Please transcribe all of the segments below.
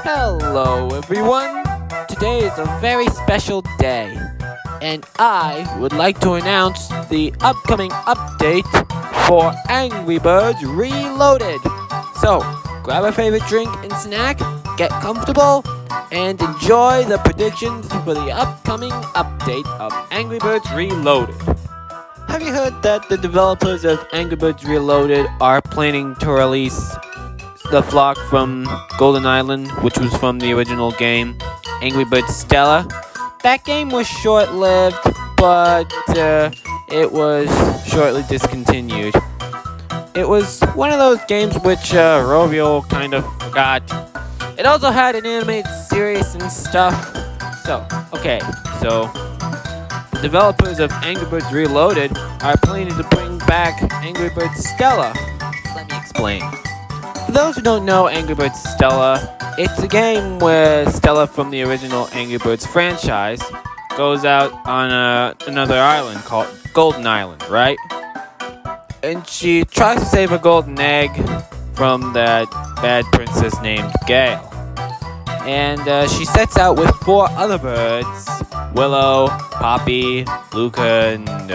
Hello everyone! Today is a very special day, and I would like to announce the upcoming update for Angry Birds Reloaded. So, grab a favorite drink and snack, get comfortable, and enjoy the predictions for the upcoming update of Angry Birds Reloaded. Have you heard that the developers of Angry Birds Reloaded are planning to release the flock from Golden Island, which was from the original game, Angry Birds Stella? That game was short-lived, but it was shortly discontinued. It was one of those games which Rovio kind of forgot. It also had an animated series and stuff. So the developers of Angry Birds Reloaded are planning to bring back Angry Birds Stella. Let me explain. For those who don't know Angry Birds Stella, it's a game where Stella from the original Angry Birds franchise goes out on another island called Golden Island, right? And she tries to save a golden egg from that bad princess named Gale. And she sets out with 4 other birds: Willow, Poppy, Luca, and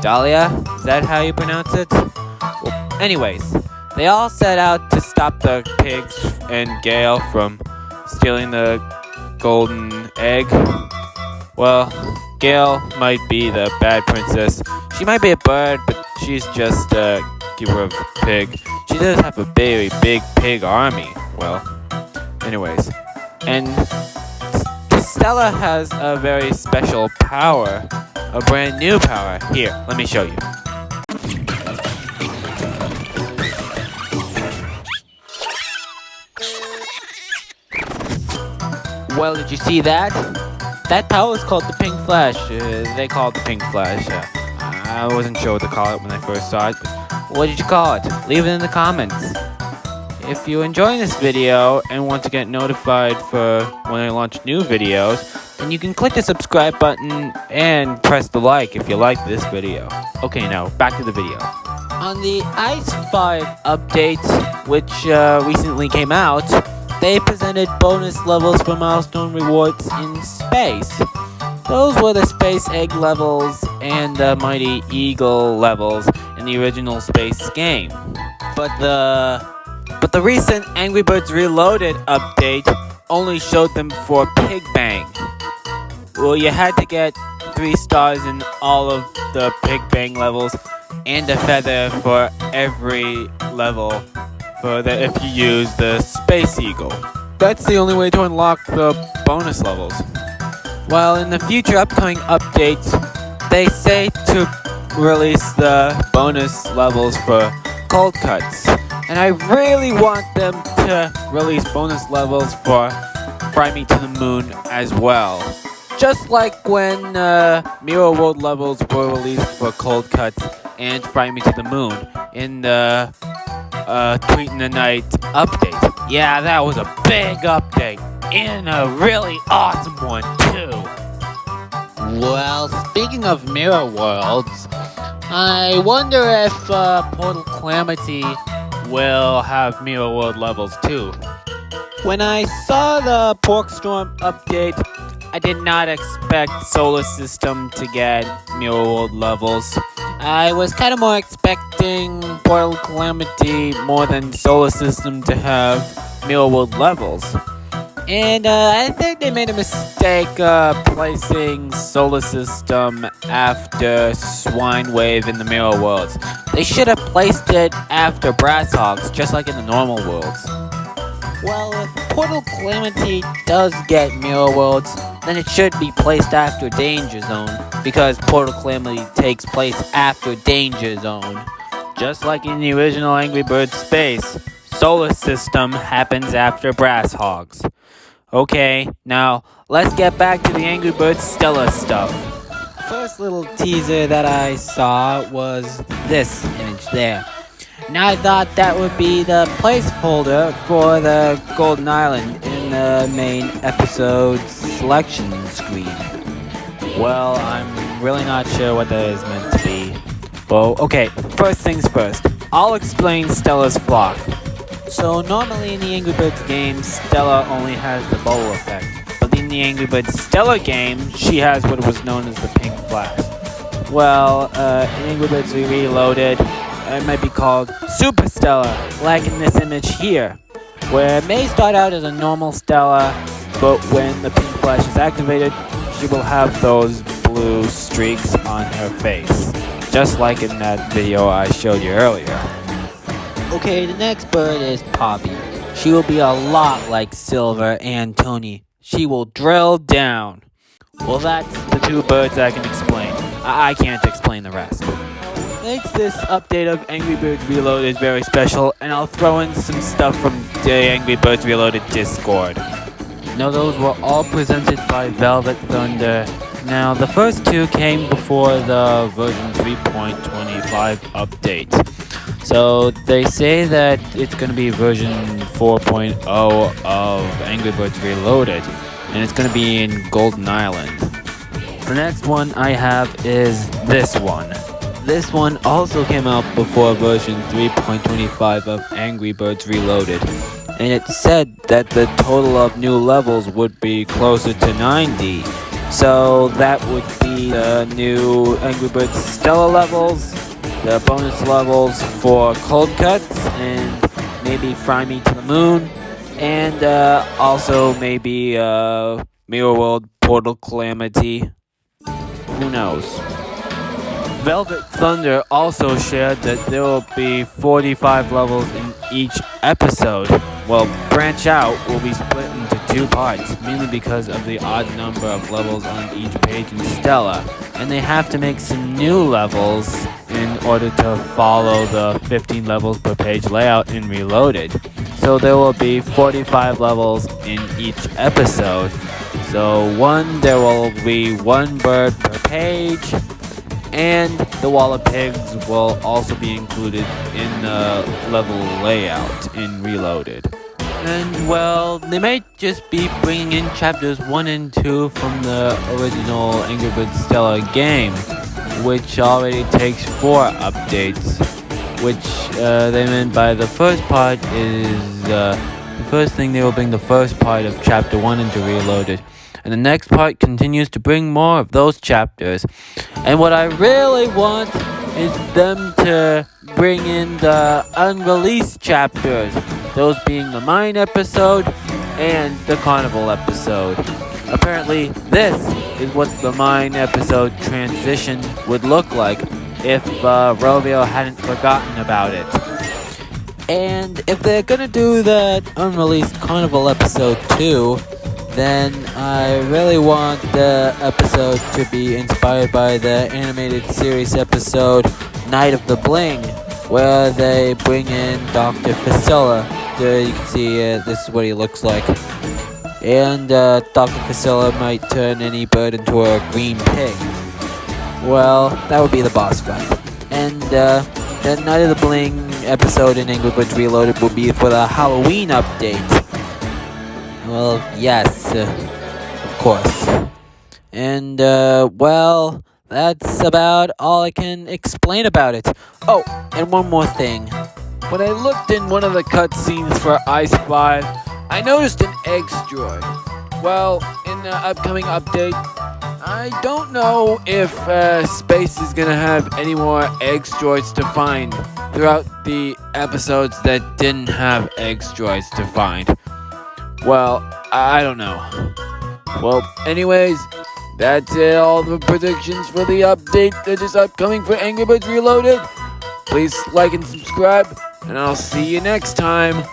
Dahlia. Is that how you pronounce it? Well, anyways, they all set out to stop the pigs and Gale from stealing the golden egg. Well, Gale might be the bad princess. She might be a bird, but she's just a keeper of pig. She does have a very big pig army. Well, anyways. And Stella has a very special power. A brand new power. Here, let me show you. Well, did you see that? That power is called the Pink Flash. They call it the Pink Flash. I wasn't sure what to call it when I first saw it, but what did you call it? Leave it in the comments. If you're enjoying this video and want to get notified for when I launch new videos, then you can click the subscribe button and press the like if you like this video. Okay, now back to the video. On the Ice 5 update, which recently came out, they presented bonus levels for milestone rewards in space. Those were the Space Egg levels and the Mighty Eagle levels in the original space game. But the recent Angry Birds Reloaded update only showed them for Pig Bang. Well, you had to get 3 stars in all of the Pig Bang levels and a feather for every level if you use the Space Eagle. That's the only way to unlock the bonus levels. While in the future upcoming updates, they say to release the bonus levels for Cold Cuts. And I really want them to release bonus levels for Fry Me to the Moon as well. Just like when Mirror World levels were released for Cold Cuts and Fry Me to the Moon in the Tweet in the Night update. Yeah, that was a big update, and a really awesome one too. Well, speaking of Mirror Worlds, I wonder if Portal Calamity will have Mirror World levels too. When I saw the Pork Storm update, I did not expect Solar System to get Mirror World levels. I was kind of more expecting Portal Calamity more than Solar System to have Mirror World levels. And I think they made a mistake placing Solar System after Swine Wave in the Mirror Worlds. They should have placed it after Brass Hogs, just like in the normal worlds. Well, if Portal Calamity does get Mirror Worlds, then it should be placed after Danger Zone, because Portal Calamity takes place after Danger Zone. Just like in the original Angry Birds Space, Solar System happens after Brass Hogs. Okay, now let's get back to the Angry Birds Stella stuff. First little teaser that I saw was this image there. And I thought that would be the placeholder for the Golden Island in the main episode selection screen. Well, I'm really not sure what that is meant to be. Well, okay, first things first. I'll explain Stella's flock. So normally in the Angry Birds game, Stella only has the bubble effect. But in the Angry Birds Stella game, she has what was known as the pink flash. Well, in Angry Birds Reloaded, it might be called Super Stella, like in this image here, where it may start out as a normal Stella, but when the pink flash is activated, she will have those blue streaks on her face, just like in that video I showed you earlier. Okay, the next bird is Poppy. She will be a lot like Silver and Tony. She will drill down. Well, that's the two birds I can explain. I can't explain the rest. Makes this update of Angry Birds Reloaded very special, and I'll throw in some stuff from the Angry Birds Reloaded Discord. Now, those were all presented by Velvet Thunder. Now, the first two came before the version 3.25 update. So they say that it's going to be version 4.0 of Angry Birds Reloaded, and it's going to be in Golden Island. The next one I have is this one. This one also came out before version 3.25 of Angry Birds Reloaded, and it said that the total of new levels would be closer to 90. So that would be the new Angry Birds Stella levels, the bonus levels for Cold Cuts, and maybe Fry Me to the Moon, and also maybe Mirror World Portal Calamity. Who knows? Velvet Thunder also shared that there will be 45 levels in each episode. Well, Branch Out will be split into two parts, mainly because of the odd number of levels on each page in Stella, and they have to make some new levels in order to follow the 15 levels per page layout in Reloaded. So there will be 45 levels in each episode. So there will be one bird per page, and the Wall of Pigs will also be included in the level layout in Reloaded. And well, they might just be bringing in chapters 1 and 2 from the original Angry Birds Stella game, which already takes 4 updates, which they meant by the first part is, the first thing they will bring the first part of chapter 1 into Reloaded, and the next part continues to bring more of those chapters. And what I really want is them to bring in the unreleased chapters, those being the Mine episode and the Carnival episode. Apparently, this is what the Mine episode transition would look like if Rovio hadn't forgotten about it. And if they're gonna do that unreleased Carnival episode too, then I really want the episode to be inspired by the animated series episode Night of the Bling, where they bring in Dr. Facilla. You can see this is what he looks like. And Dr. Facilla might turn any bird into a green pig. Well, that would be the boss fight. And the Night of the Bling episode in Angry Birds Reloaded will be for the Halloween update. Well, yes, of course. And, well, that's about all I can explain about it. Oh, and one more thing. When I looked in one of the cutscenes for Ice 5, I noticed an egg droid. Well, in the upcoming update, I don't know if Space is gonna have any more egg droids to find throughout the episodes that didn't have egg droids to find. Well, I don't know. Well, anyways, that's it. All the predictions for the update that is upcoming for Angry Birds Reloaded. Please like and subscribe, and I'll see you next time.